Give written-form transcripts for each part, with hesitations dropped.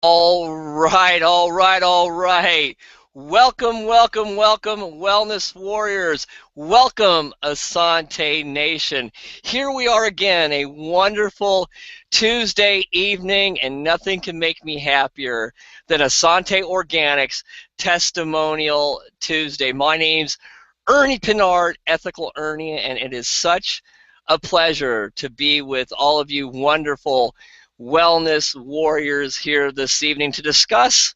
All right, all right, all right. Welcome, welcome, welcome, Wellness Warriors. Welcome, Essante Nation. Here we are again, a wonderful Tuesday evening, and nothing can make me happier than Essante Organics Testimonial Tuesday. My name's Ernie Pinard, Ethical Ernie, and it is such a pleasure to be with all of you wonderful wellness warriors here this evening to discuss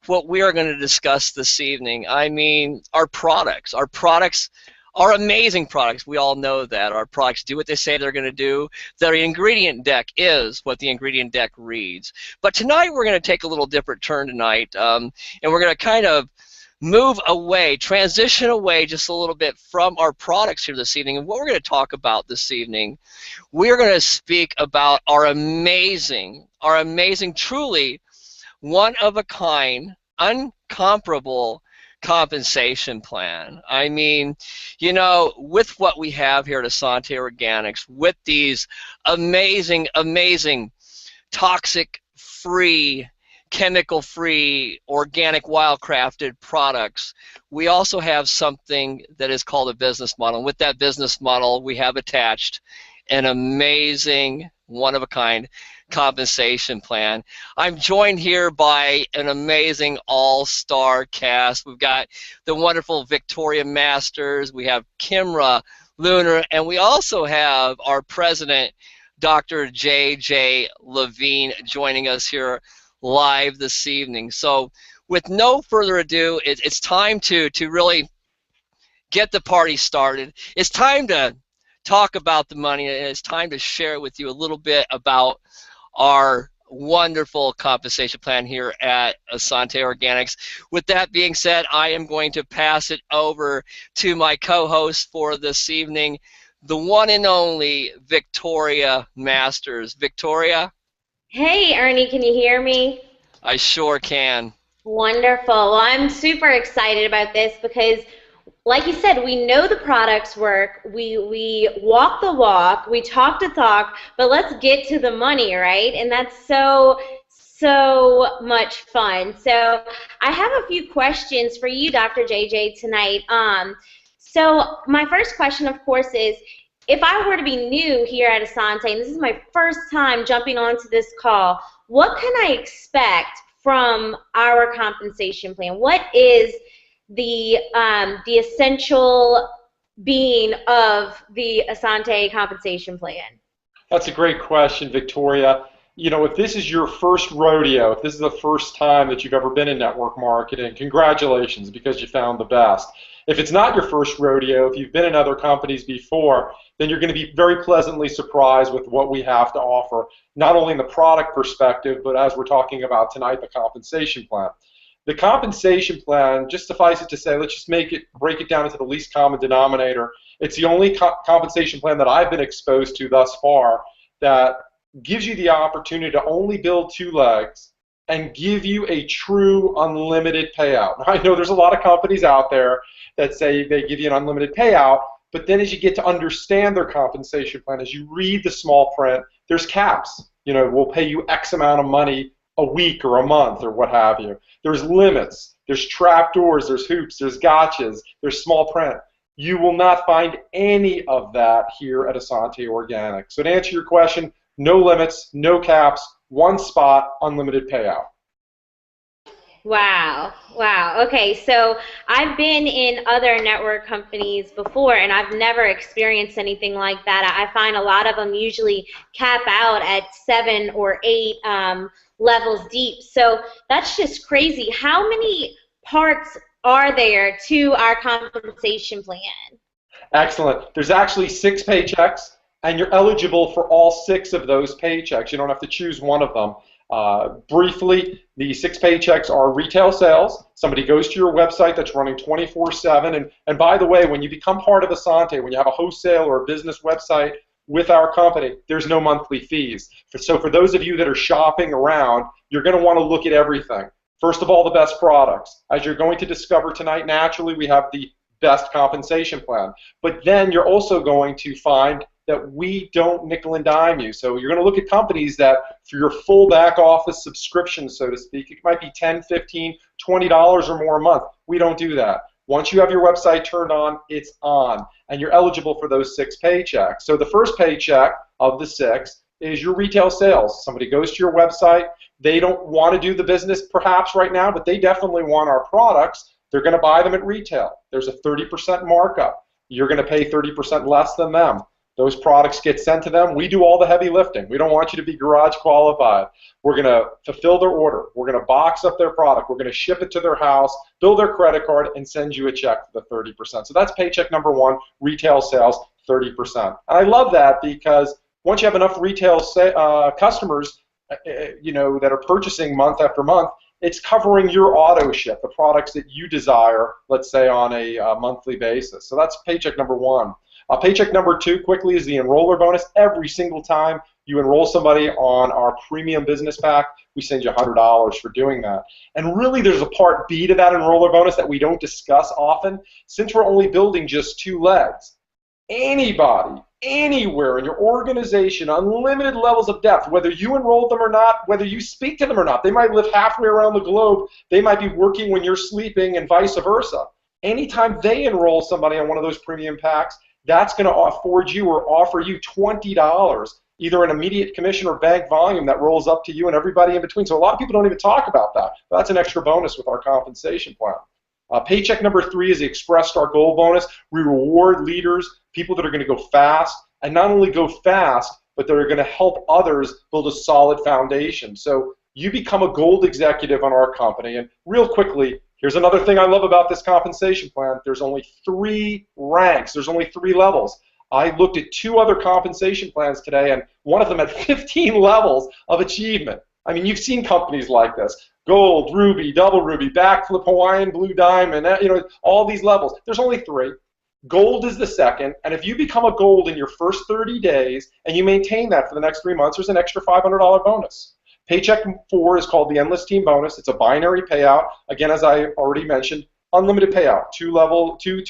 what we are going to discuss this evening. I mean, our products. Our products are amazing products. We all know that. Our products do what they say they're going to do. Their ingredient deck is what the ingredient deck reads. But tonight we're going to take a little different turn tonight, and we're going to kind of move away, transition away just a little bit from our products here this evening. And what we're going to talk about this evening, we're going to speak about our amazing, truly one-of-a-kind, uncomparable compensation plan. I mean, with what we have here at Essante Organics, with these amazing, amazing toxic-free, chemical-free, organic, wild-crafted products, we also have something that is called a business model. And with that business model, we have attached an amazing, one-of-a-kind compensation plan. I'm joined here by an amazing all-star cast. We've got the wonderful Victoria Masters, we have Kimra Lunar, and we also have our president, Dr. J.J. Levine, joining us here live this evening. So with no further ado, it's time to really get the party started. It's time to talk about the money, and it's time to share with you a little bit about our wonderful compensation plan here at Essante Organics. With that being said, I am going to pass it over to my co-host for this evening, the one and only Victoria Masters. Victoria? Hey, Ernie, can you hear me? I sure can. Wonderful. Well, I'm super excited about this because, like you said, we know the products work. We walk the walk. We talk the talk. But let's get to the money, right? And that's so much fun. So I have a few questions for you, Dr. JJ, tonight. So my first question, of course, is if I were to be new here at Essante, and this is my first time jumping onto this call, what can I expect from our compensation plan? What is the essential being of the Essante compensation plan? That's a great question, Victoria. You know, if this is your first rodeo, if this is the first time that you've ever been in network marketing, congratulations, because you found the best. If it's not your first rodeo, if you've been in other companies before, then you're going to be very pleasantly surprised with what we have to offer, not only in the product perspective, but as we're talking about tonight, the compensation plan. The compensation plan, just suffice it to say, let's just break it down into the least common denominator. It's the only compensation plan that I've been exposed to thus far that gives you the opportunity to only build two legs and give you a true unlimited payout. Now, I know there's a lot of companies out there that say they give you an unlimited payout, but then as you get to understand their compensation plan, as you read the small print, there's caps. You know, we'll pay you X amount of money a week or a month or what have you. There's limits, there's trapdoors, there's hoops, there's gotchas, there's small print. You will not find any of that here at Essante Organic. So to answer your question, no limits, no caps, one spot, unlimited payout. Wow. Wow. Okay, so I've been in other network companies before, and I've never experienced anything like that. I find a lot of them usually cap out at 7 or 8 levels deep. So that's just crazy. How many parts are there to our compensation plan? Excellent. There's actually 6 paychecks, and you're eligible for all 6 of those paychecks. You don't have to choose one of them. Briefly, the 6 paychecks are retail sales. Somebody goes to your website that's running 24/7. And by the way, when you become part of Essante, when you have a wholesale or a business website with our company, there's no monthly fees. So for those of you that are shopping around, you're going to want to look at everything. First of all, the best products. As you're going to discover tonight, naturally, we have the best compensation plan. But then you're also going to find that we don't nickel and dime you. So you're going to look at companies that for your full back office subscription, so to speak, it might be $10, $15, $20 or more a month. We don't do that. Once you have your website turned on, it's on, and you're eligible for those 6 paychecks. So the first paycheck of the 6 is your retail sales. Somebody goes to your website. They don't want to do the business perhaps right now, but they definitely want our products. They're going to buy them at retail. There's a 30% markup. You're going to pay 30% less than them. Those products get sent to them. We do all the heavy lifting. We don't want you to be garage qualified. We're going to fulfill their order. We're going to box up their product. We're going to ship it to their house, bill their credit card, and send you a check for the 30%. So that's paycheck number 1, retail sales, 30%. And I love that because once you have enough retail customers, that are purchasing month after month, it's covering your auto ship, the products that you desire, let's say on a monthly basis. So that's paycheck number 1. Paycheck number 2, quickly, is the enroller bonus. Every single time you enroll somebody on our premium business pack, we send you $100 for doing that. And really, there's a part B to that enroller bonus that we don't discuss often. Since we're only building just 2 legs, anybody, anywhere in your organization, unlimited levels of depth, whether you enrolled them or not, whether you speak to them or not, they might live halfway around the globe, they might be working when you're sleeping, and vice versa. Anytime they enroll somebody on one of those premium packs, that's going to afford you or offer you $20, either an immediate commission or bank volume that rolls up to you and everybody in between. So a lot of people don't even talk about that. But that's an extra bonus with our compensation plan. Paycheck number 3 is the Express Start Goal bonus. We reward leaders, people that are going to go fast, and not only go fast, but that are going to help others build a solid foundation. So you become a gold executive on our company. And real quickly, here's another thing I love about this compensation plan. There's only 3 ranks. There's only 3 levels. I looked at 2 other compensation plans today, and one of them had 15 levels of achievement. I mean, you've seen companies like this. Gold, ruby, double ruby, backflip, Hawaiian blue diamond, all these levels. There's only 3. Gold is the second, and if you become a gold in your first 30 days and you maintain that for the next 3 months, there's an extra $500 bonus. Paycheck 4 is called the Endless Team Bonus. It's a binary payout. Again, as I already mentioned, unlimited payout. 2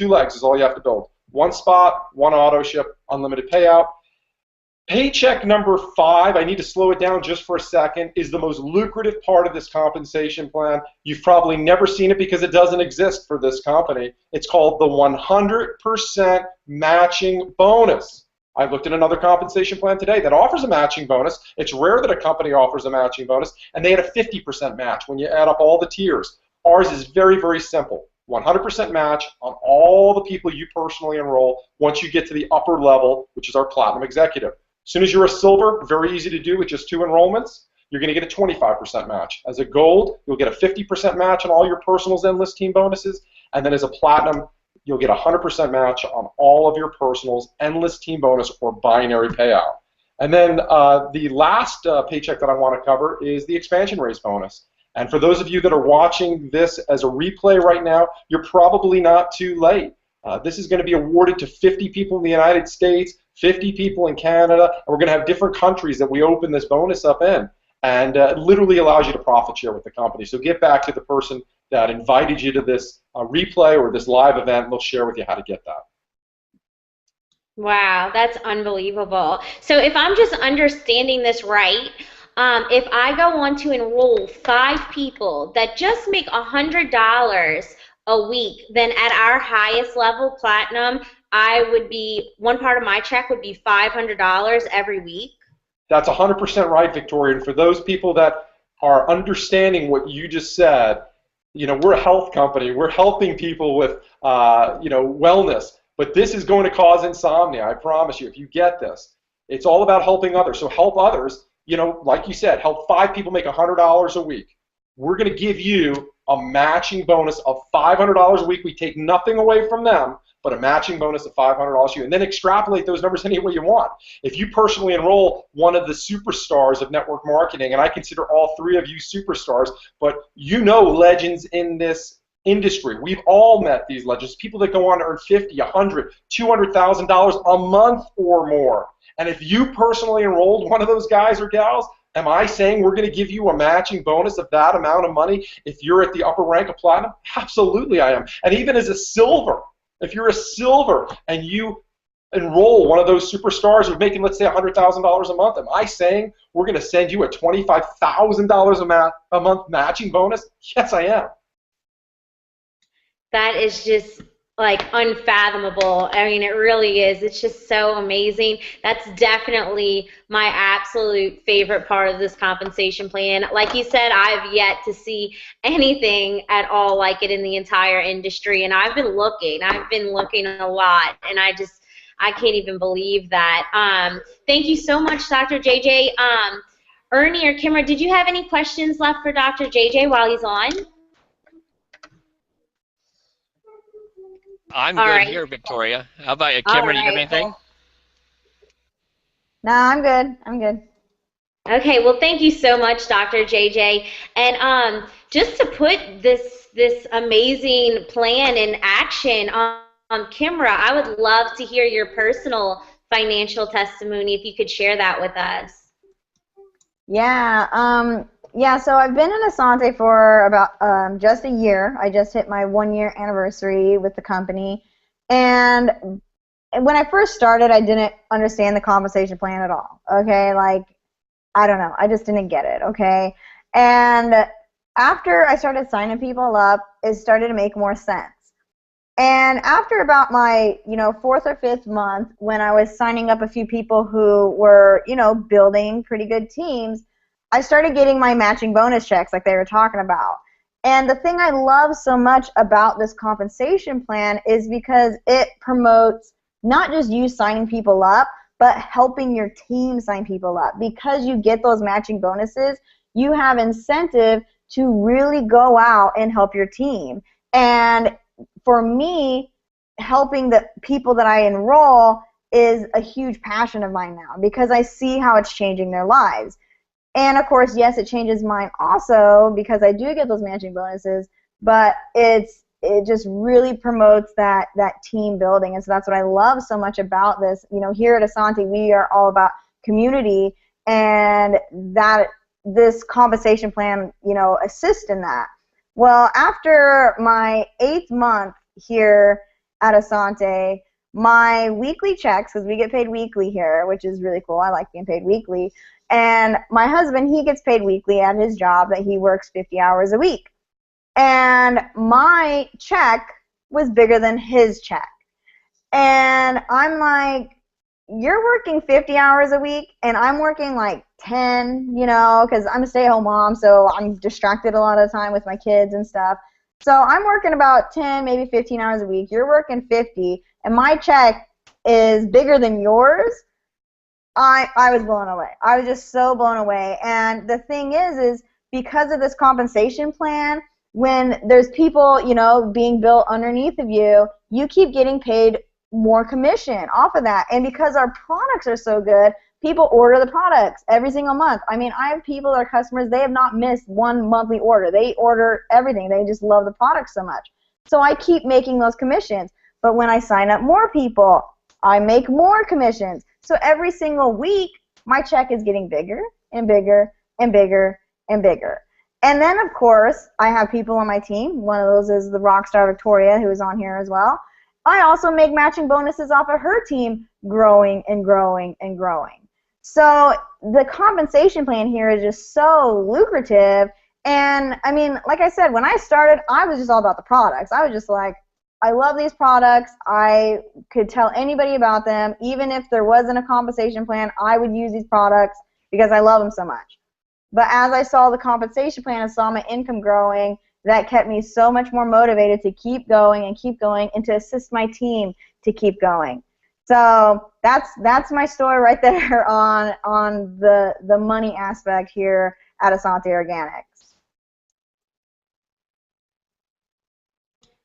legs is all you have to build. 1 spot, 1 auto ship, unlimited payout. Paycheck number 5, I need to slow it down just for a second, is the most lucrative part of this compensation plan. You've probably never seen it because it doesn't exist for this company. It's called the 100% matching bonus. I looked at another compensation plan today that offers a matching bonus. It's rare that a company offers a matching bonus, and they had a 50% match when you add up all the tiers. Ours is very, very simple. 100% match on all the people you personally enroll once you get to the upper level, which is our Platinum Executive. As soon as you're a Silver, very easy to do with just 2 enrollments, you're going to get a 25% match. As a Gold, you'll get a 50% match on all your personals Endless Team bonuses, and then as a Platinum, you'll get a 100% match on all of your personals Endless Team bonus or binary payout. And then the last paycheck that I want to cover is the Expansion Raise bonus. And for those of you that are watching this as a replay right now, you're probably not too late. This is going to be awarded to 50 people in the United States, 50 people in Canada, and we're going to have different countries that we open this bonus up in. And it literally allows you to profit share with the company. So get back to the person that invited you to this replay or this live event, and they'll share with you how to get that. Wow, that's unbelievable. So if I'm just understanding this right, if I go on to enroll 5 people that just make $100 a week, then at our highest level, Platinum, I would be, one part of my check would be $500 every week. That's 100% right, Victoria. And for those people that are understanding what you just said, we're a health company. We're helping people with, wellness. But this is going to cause insomnia, I promise you, if you get this. It's all about helping others. So help others, like you said, help 5 people make $100 a week. We're going to give you a matching bonus of $500 a week. We take nothing away from them, but a matching bonus of $500 a year. And then extrapolate those numbers any way you want. If you personally enroll one of the superstars of network marketing, and I consider all 3 of you superstars, but legends in this industry. We've all met these legends, people that go on to earn $50, $100, $200,000 a month or more. And if you personally enrolled one of those guys or gals, am I saying we're going to give you a matching bonus of that amount of money if you're at the upper rank of Platinum? Absolutely I am. And even as a Silver, if you're a Silver and you enroll one of those superstars who's making, let's say, $100,000 a month? Am I saying we're going to send you a $25,000 a month matching bonus? Yes, I am. That is just like unfathomable. I mean, it really is. It's just so amazing. That's definitely my absolute favorite part of this compensation plan. Like you said, I've yet to see anything at all like it in the entire industry, and I've been looking. I've been looking a lot, and I can't even believe that. Thank you so much, Dr. JJ. Ernie or Kimra, did you have any questions left for Dr. JJ while he's on? I'm All good right. here, Victoria. How about you, All Kimber? Do you have right. anything? No, I'm good. I'm good. Okay, well, thank you so much, Dr. JJ. And just to put this amazing plan in action on Kimra, I would love to hear your personal financial testimony if you could share that with us. Yeah, so I've been in Essante for about just a year. I just hit my 1-year anniversary with the company. And when I first started, I didn't understand the compensation plan at all, okay? Like, I don't know. I just didn't get it, okay? And after I started signing people up, it started to make more sense. And after about my, 4th or 5th month, when I was signing up a few people who were, building pretty good teams, I started getting my matching bonus checks like they were talking about. And the thing I love so much about this compensation plan is because it promotes not just you signing people up, but helping your team sign people up. Because you get those matching bonuses, you have incentive to really go out and help your team. And for me, helping the people that I enroll is a huge passion of mine now because I see how it's changing their lives. And of course, yes, it changes mine also because I do get those matching bonuses, but it just really promotes that team building. And so that's what I love so much about this. Here at Essante, we are all about community, and that this compensation plan, assists in that. Well, after my 8th month here at Essante, my weekly checks, because we get paid weekly here, which is really cool. I like being paid weekly. And my husband, he gets paid weekly at his job that he works 50 hours a week. And my check was bigger than his check. And I'm like, you're working 50 hours a week, and I'm working like 10, because I'm a stay-at-home mom, so I'm distracted a lot of the time with my kids and stuff. So I'm working about 10, maybe 15 hours a week. You're working 50, and my check is bigger than yours. I was blown away. I was just so blown away. And the thing is because of this compensation plan, when there's people, being built underneath of you, you keep getting paid more commission off of that. And because our products are so good, people order the products every single month. I mean, I have people that are customers, they have not missed one monthly order. They order everything. They just love the product so much. So I keep making those commissions. But when I sign up more people, I make more commissions. So every single week, my check is getting bigger and bigger and bigger and bigger. And then, of course, I have people on my team. One of those is the rock star Victoria, who is on here as well. I also make matching bonuses off of her team, growing and growing and growing. So the compensation plan here is just so lucrative. And, I mean, like I said, when I started, I was just all about the products. I was just like, I love these products. I could tell anybody about them. Even if there wasn't a compensation plan, I would use these products because I love them so much. But as I saw the compensation plan and saw my income growing, that kept me so much more motivated to keep going and to assist my team to keep going. So that's my story right there on the money aspect here at Essante Organics.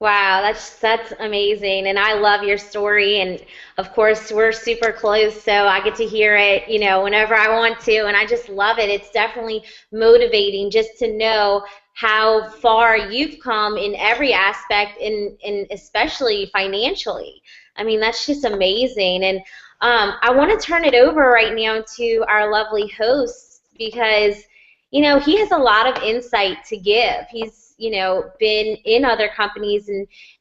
Wow, that's amazing, and I love your story, and of course we're super close, so I get to hear it, whenever I want to, and I just love it. It's definitely motivating just to know how far you've come in every aspect, in especially financially. I mean, that's just amazing, and I want to turn it over right now to our lovely host because, he has a lot of insight to give. you know, been in other companies,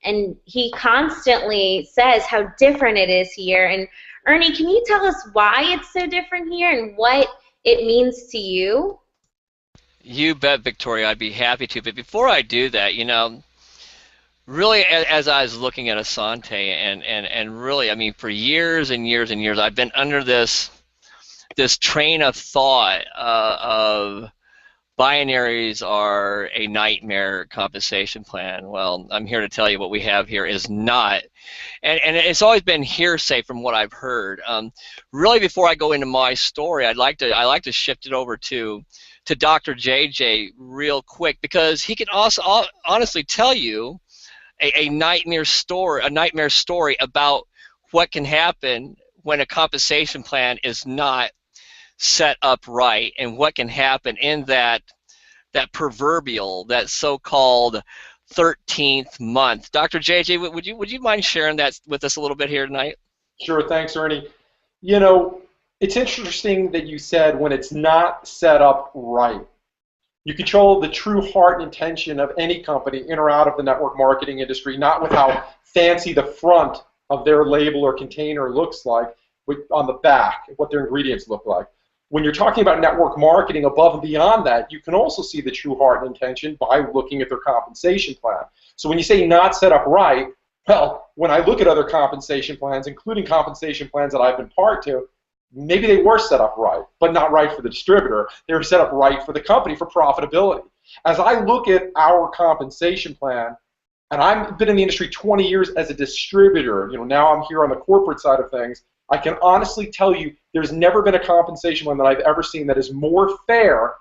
and he constantly says how different it is here. And Ernie, can you tell us why it's so different here and what it means to you? You bet, Victoria. I'd be happy to. But before I do that, you know, really, as I was looking at Essante, and really, I mean, for years and years and years, I've been under this train of thought of binaries are a nightmare compensation plan. Well, I'm here to tell you what we have here is not. And it's always been hearsay from what I've heard. Really, before I go into my story, I like to shift it over to Dr. JJ real quick, because he can also honestly tell you a nightmare story about what can happen when a compensation plan is not set up right, and what can happen in that proverbial, that so-called 13th month. Dr. JJ, would you mind sharing that with us a little bit here tonight? Sure, thanks, Ernie. You know, it's interesting that you said when it's not set up right. You control the true heart and intention of any company in or out of the network marketing industry, not with how fancy the front of their label or container looks like, on the back, what their ingredients look like. When you're talking about network marketing above and beyond that, you can also see the true heart and intention by looking at their compensation plan. So when you say not set up right, well, when I look at other compensation plans, including compensation plans that I've been part to, maybe they were set up right, but not right for the distributor. They were set up right for the company, for profitability. As I look at our compensation plan, and I've been in the industry 20 years as a distributor, you know, now I'm here on the corporate side of things, I can honestly tell you there's never been a compensation plan that I've ever seen that is more fair,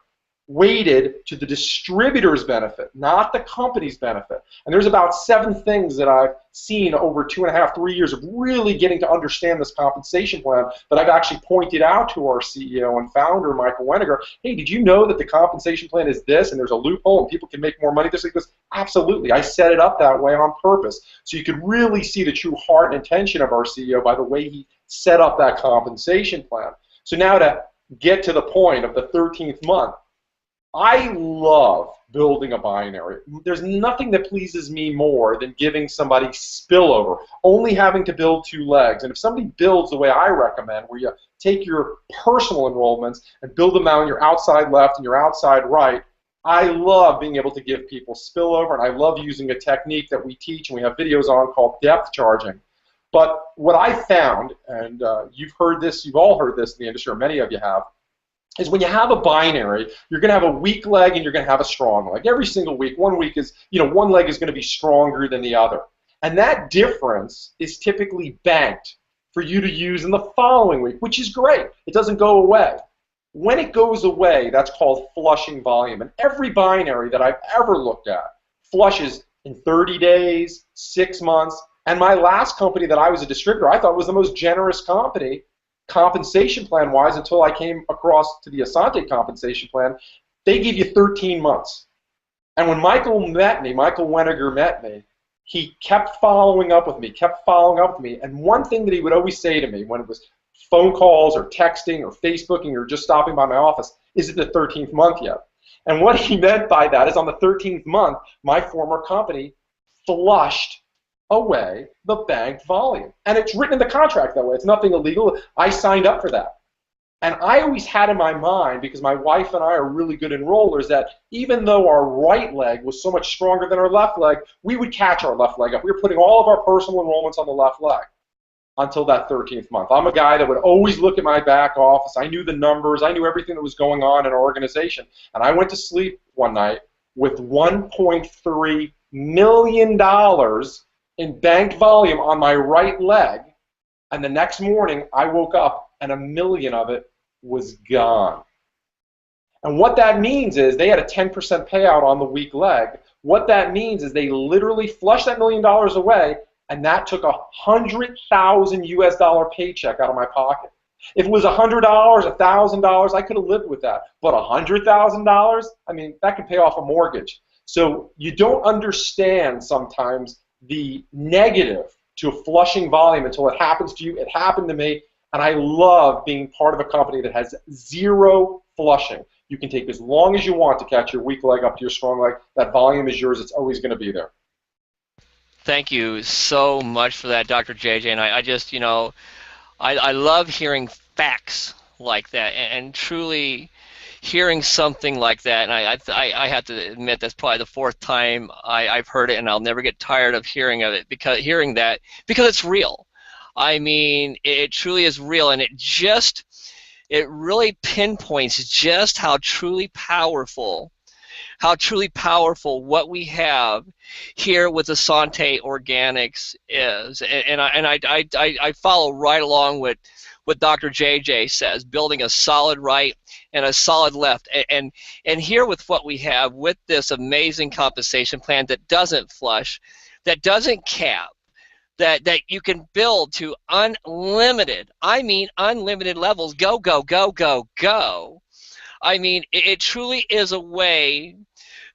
weighted to the distributor's benefit, not the company's benefit. And there's about 7 things that I've seen over 2.5, 3 years of really getting to understand this compensation plan that I've actually pointed out to our CEO and founder, Michael Weniger. Hey, did you know that the compensation plan is this, and there's a loophole, and people can make more money this way? He goes, absolutely. I set it up that way on purpose. So you could really see the true heart and intention of our CEO by the way he set up that compensation plan. So now to get to the point of the 13th month, I love building a binary. There's nothing that pleases me more than giving somebody spillover, only having to build 2 legs. And if somebody builds the way I recommend, where you take your personal enrollments and build them out on your outside left and your outside right, I love being able to give people spillover, and I love using a technique that we teach and we have videos on called depth charging. But what I found, and you've heard this, you've all heard this in the industry, or many of you have, is when you have a binary, you're going to have a weak leg and you're going to have a strong leg. Every single week, one week is, you know, one leg is going to be stronger than the other. And that difference is typically banked for you to use in the following week, which is great. It doesn't go away. When it goes away, that's called flushing volume. And every binary that I've ever looked at flushes in 30 days, 6 months. And my last company that I was a distributor, I thought was the most generous company, compensation plan wise, until I came across to the Essante compensation plan. They give you 13 months. And when Michael Weniger met me, he kept following up with me, and one thing that he would always say to me when it was phone calls or texting or Facebooking or just stopping by my office, is it the 13th month yet? And what he meant by that is on the 13th month, my former company flushed away the banked volume. And it's written in the contract that way. It's nothing illegal. I signed up for that. And I always had in my mind, because my wife and I are really good enrollers, that even though our right leg was so much stronger than our left leg, we would catch our left leg up. We were putting all of our personal enrollments on the left leg until that 13th month. I'm a guy that would always look at my back office. I knew the numbers. I knew everything that was going on in our organization. And I went to sleep one night with $1.3 million in banked volume on my right leg, and the next morning I woke up and $1 million of it was gone. And what that means is they had a 10% payout on the weak leg. What that means is they literally flushed that $1 million away, and that took $100,000 US paycheck out of my pocket. If it was $100, $1,000, I could have lived with that. But $100,000, I mean, that could pay off a mortgage. So you don't understand sometimes the negative to a flushing volume until it happens to you. It happened to me, and I love being part of a company that has 0 flushing. You can take as long as you want to catch your weak leg up to your strong leg. That volume is yours. It's always going to be there. Thank you so much for that, Dr. JJ. And I just, I love hearing facts like that, and truly hearing something like that. And I have to admit that's probably the fourth time I've heard it, and I'll never get tired of hearing because it's real. I mean, it truly is real, and it really pinpoints just how truly powerful what we have here with Essante Organics is. And I follow right along with what Dr. JJ says, building a solid right and a solid left. And here with what we have with this amazing compensation plan that doesn't flush, that doesn't cap, that you can build to unlimited, I mean unlimited levels, go, go, go, go, go. I mean, it truly is a way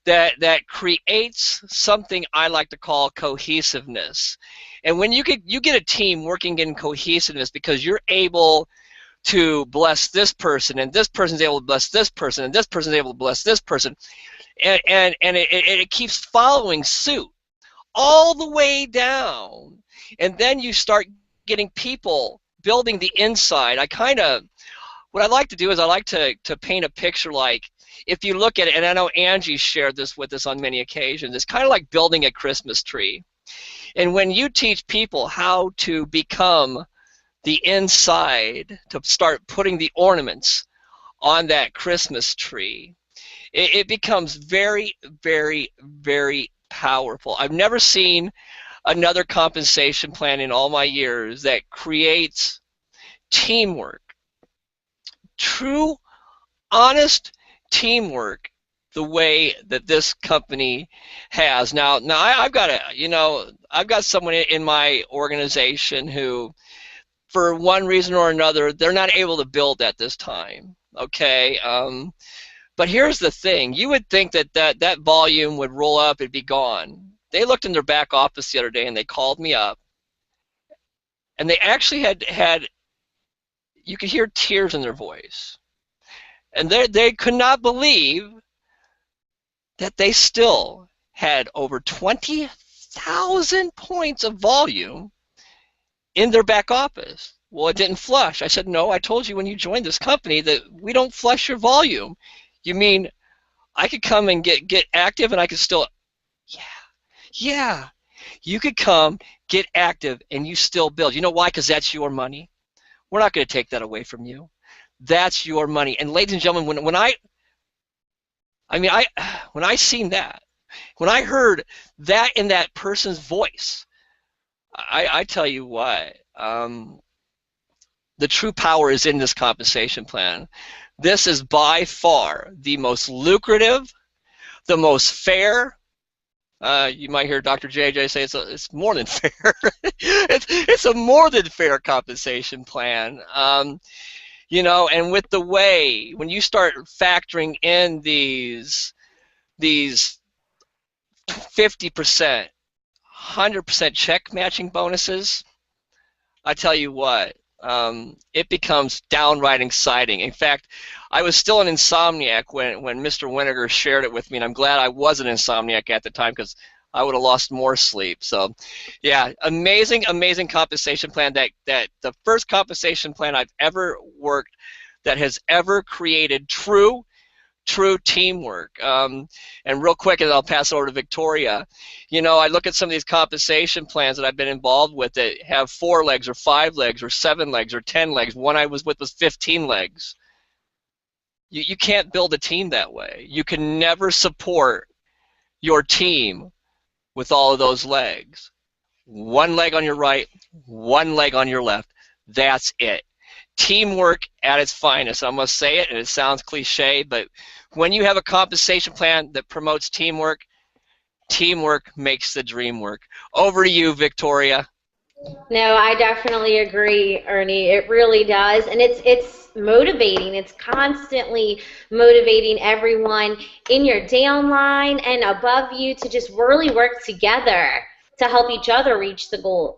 that creates something I like to call cohesiveness. And when you get a team working in cohesiveness because you're able to bless this person, and this person's able to bless this person, and this person's able to bless this person, and it keeps following suit all the way down. And then you start getting people building the inside. What I like to do is I like to paint a picture like, if you look at it, and I know Angie shared this with us on many occasions, it's kind of like building a Christmas tree. And when you teach people how to become the inside, to start putting the ornaments on that Christmas tree, it becomes very, very, very powerful. I've never seen another compensation plan in all my years that creates teamwork, true, honest teamwork, the way that this company has. Now I've got someone in my organization who, for one reason or another, they're not able to build at this time. Okay, but here's the thing: you would think that volume would roll up and be gone. They looked in their back office the other day and they called me up, and they actually had you could hear tears in their voice, and they could not believe that they still had over 20,000 points of volume in their back office. Well, it didn't flush. I said, no, I told you when you joined this company that we don't flush your volume. You mean I could come and get active and I could still, yeah, you could come, get active, and you still build. You know why? Because that's your money. We're not going to take that away from you. That's your money. And ladies and gentlemen, when I seen that, when I heard that in that person's voice, I tell you what, the true power is in this compensation plan. This is by far the most lucrative, the most fair. You might hear Dr. JJ say it's more than fair. it's a more than fair compensation plan. And with the way, when you start factoring in these 50%, 100% check matching bonuses, I tell you what, it becomes downright exciting. In fact, I was still an insomniac when Mr. Winiger shared it with me, and I'm glad I was an insomniac at the time because I would have lost more sleep. So, yeah, amazing, amazing compensation plan. That the first compensation plan I've ever worked that has ever created true teamwork. And real quick, and I'll pass it over to Victoria. I look at some of these compensation plans that I've been involved with that have 4 legs or 5 legs or 7 legs or 10 legs. One I was with was 15 legs. You can't build a team that way. You can never support your team with all of those legs. 1 leg on your right, 1 leg on your left. That's it. Teamwork at its finest. I'm going to say it, and it sounds cliche, but when you have a compensation plan that promotes teamwork, teamwork makes the dream work. Over to you, Victoria. No, I definitely agree, Ernie. It really does, and it's motivating. It's constantly motivating everyone in your downline and above you to just really work together. to help each other reach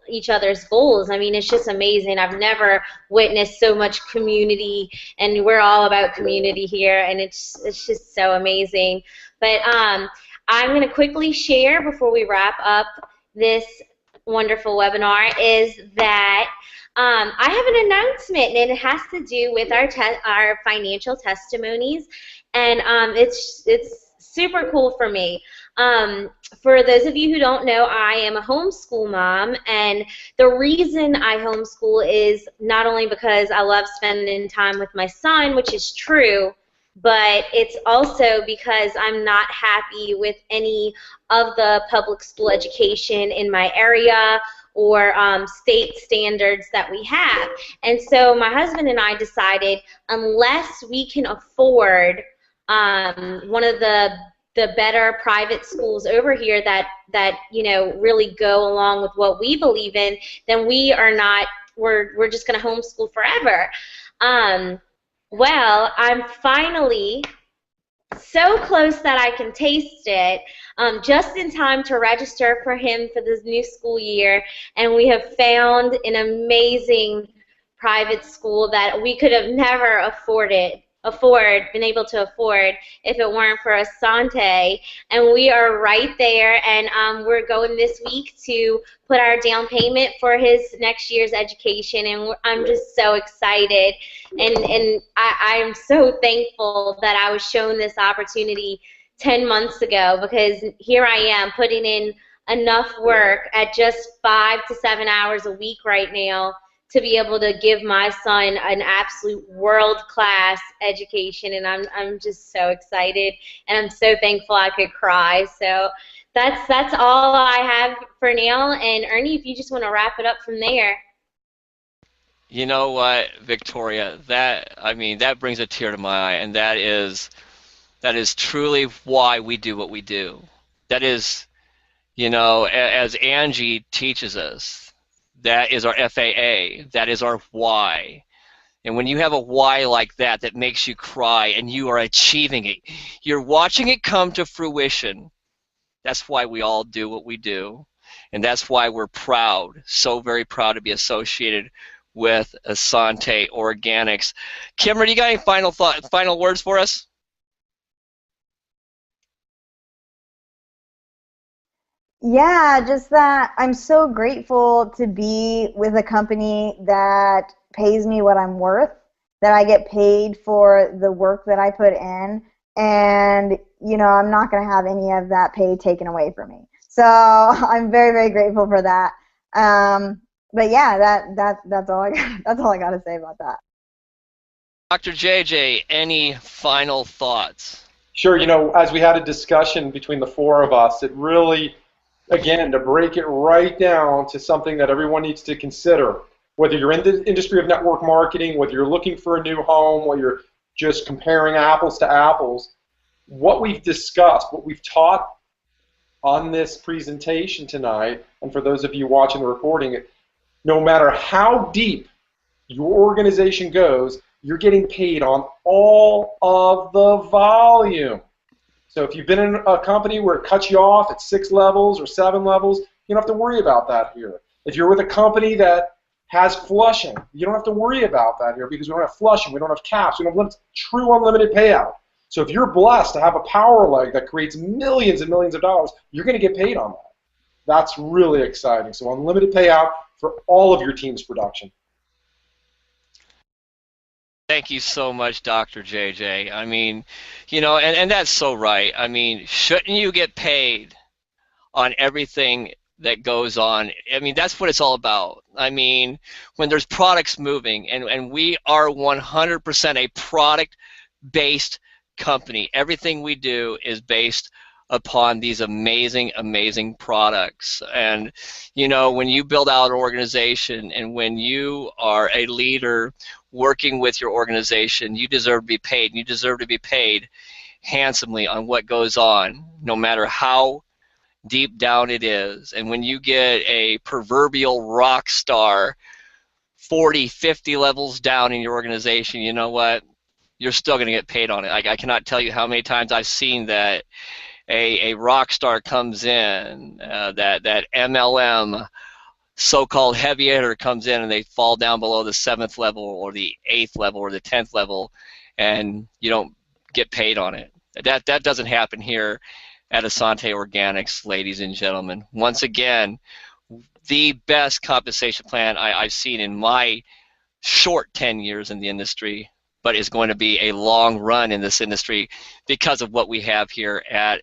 each other's goals. I mean, it's just amazing. I've never witnessed so much community, and we're all about community here, and it's just so amazing. But I'm going to quickly share before we wrap up this wonderful webinar is that I have an announcement, and it has to do with our financial testimonies, and it's super cool for me. For those of you who don't know, I am a homeschool mom, and the reason I homeschool is not only because I love spending time with my son, which is true, but it's also because I'm not happy with any of the public school education in my area or state standards that we have. And so my husband and I decided, unless we can afford one of the better private schools over here that you know really go along with what we believe in, then we're just going to homeschool forever. Well, I'm finally so close that I can taste it, just in time to register for him for this new school year, and we have found an amazing private school that we could have never been able to afford if it weren't for Essante, and we are right there, and we're going this week to put our down payment for his next year's education, and I'm just so excited, and I am so thankful that I was shown this opportunity 10 months ago, because here I am putting in enough work at just 5 to 7 hours a week right now to be able to give my son an absolute world-class education, and I'm just so excited, and I'm so thankful I could cry. So that's all I have for now, and Ernie, if you just want to wrap it up from there. You know what, Victoria, that brings a tear to my eye, and that is truly why we do what we do. That is, you know, as Angie teaches us, that is our FAA. That is our why. And when you have a why like that that makes you cry and you are achieving it, you're watching it come to fruition. That's why we all do what we do. And that's why we're proud, so very proud to be associated with Essante Organics. Kimber, you got any final words for us? Yeah, just that I'm so grateful to be with a company that pays me what I'm worth, that I get paid for the work that I put in, and you know, I'm not going to have any of that pay taken away from me. So I'm very, very grateful for that. But yeah, that's all I got to say about that. Dr. JJ, any final thoughts? Sure. You know, as we had a discussion between the four of us, it really, again, to break it right down to something that everyone needs to consider, whether you're in the industry of network marketing, whether you're looking for a new home, whether you're just comparing apples to apples, what we've discussed, what we've taught on this presentation tonight, and for those of you watching the recording, no matter how deep your organization goes, you're getting paid on all of the volume. So if you've been in a company where it cuts you off at 6 levels or 7 levels, you don't have to worry about that here. If you're with a company that has flushing, you don't have to worry about that here, because we don't have flushing, we don't have caps, we don't have true unlimited payout. So if you're blessed to have a power leg that creates millions and millions of dollars, you're going to get paid on that. That's really exciting. So unlimited payout for all of your team's production. Thank you so much, Dr. JJ. I mean, you know, and that's so right. I mean, shouldn't you get paid on everything that goes on? I mean, that's what it's all about. I mean, when there's products moving, and we are 100% a product-based company. Everything we do is based upon these amazing, amazing products. And, you know, when you build out an organization and when you are a leader working with your organization, you deserve to be paid. And you deserve to be paid handsomely on what goes on, no matter how deep down it is. And when you get a proverbial rock star 40, 50 levels down in your organization, you know what? You're still going to get paid on it. I cannot tell you how many times I've seen that a rock star comes in, that MLM so-called heavy hitter comes in and they fall down below the 7th level or the 8th level or the 10th level, and you don't get paid on it. That doesn't happen here at Essante Organics, ladies and gentlemen. Once again, the best compensation plan I've seen in my short 10 years in the industry, but is going to be a long run in this industry because of what we have here at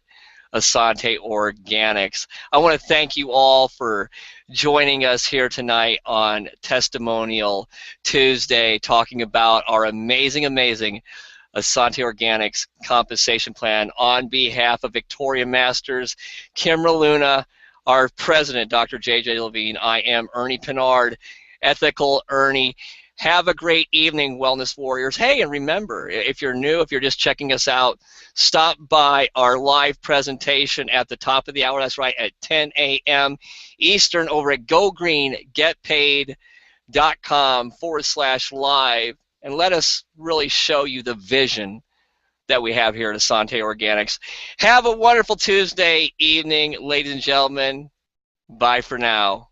Essante Organics. I want to thank you all for joining us here tonight on Testimonial Tuesday, talking about our amazing Essante Organics compensation plan. On behalf of Victoria Masters, Kim Luna, our president, Dr. J.J. Levine, I am Ernie Pinard, Ethical Ernie. Have a great evening, Wellness Warriors. Hey, and remember, if you're new, if you're just checking us out, stop by our live presentation at the top of the hour. That's right, at 10 a.m. Eastern over at gogreengetpaid.com/live, and let us really show you the vision that we have here at Essante Organics. Have a wonderful Tuesday evening, ladies and gentlemen. Bye for now.